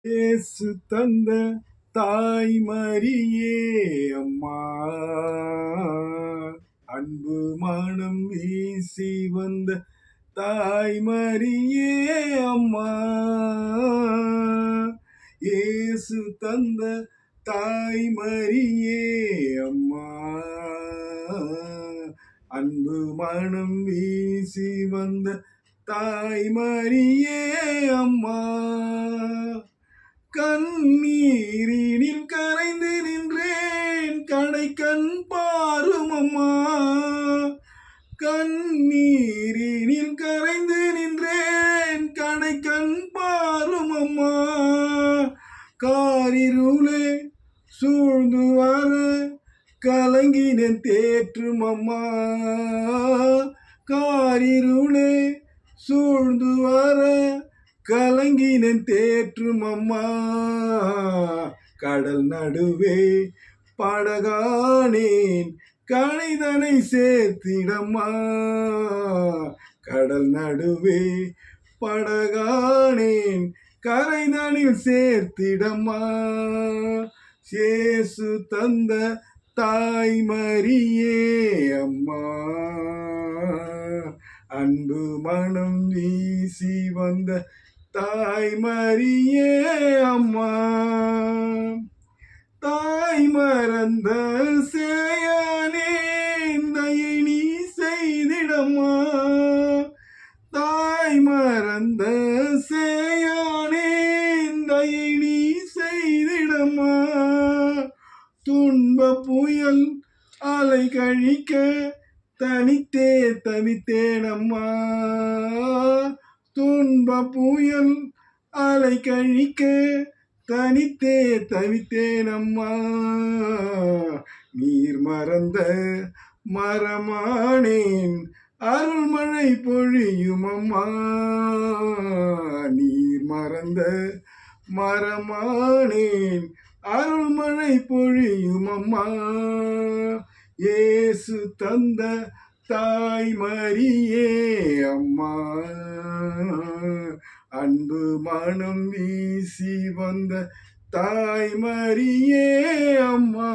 இயேசு தந்த தாய் மரியே அம்மா, அன்பு மனம் வீசி வந்த தாய் மரியே அம்மா, இயேசு தந்த தாய் மரியே அம்மா, அன்பு மனம் வீசி வந்த தாய் மரியே அம்மா, கண்ணீரினில் கரைந்து நின்றேன் கடை கண் பாரும் அம்மா, கண்ணீரினில் கரைந்து நின்றேன் கடை கண் பாரும் அம்மா, காரிருளே சூழ்ந்து வர கலங்கினேன் தேற்றும் அம்மா, காரிருளே சூழ்ந்து வர கலங்கினேன் தேற்றும் அம்மா, கடல் நடுவே படகானேன் கணைதனை சேர்த்திடம்மா, கடல் நடுவே படகானேன் கரைதனில் சேர்த்திடம்மா, இயேசு தந்த தாய் மரியே அம்மா, அன்பு மனம் வீசி வந்த தாய் மரியே அம்மா, தாய் மறந்த சேயானே தயை நீ செய்திடம்மா, தாய் மறந்த சேயானே தயை நீ செய்திடம்மா, துன்ப புயல் அலை கழிக்க தனித்தே தவித்தேனம்மா, துன்ப புயல் அலை கழிக்க தனித்தே தவித்தேனம்மா, நீர் மறந்த மரமானேன் அருள்மழை பொழியும் அம்மா, நீர் மறந்த மரமானேன் அருள்மழை பொழியும் அம்மா, இயேசு தந்த தாய் மரியே அம்மா, அன்பு மனம் வீசி வந்த தாய் மரியே அம்மா.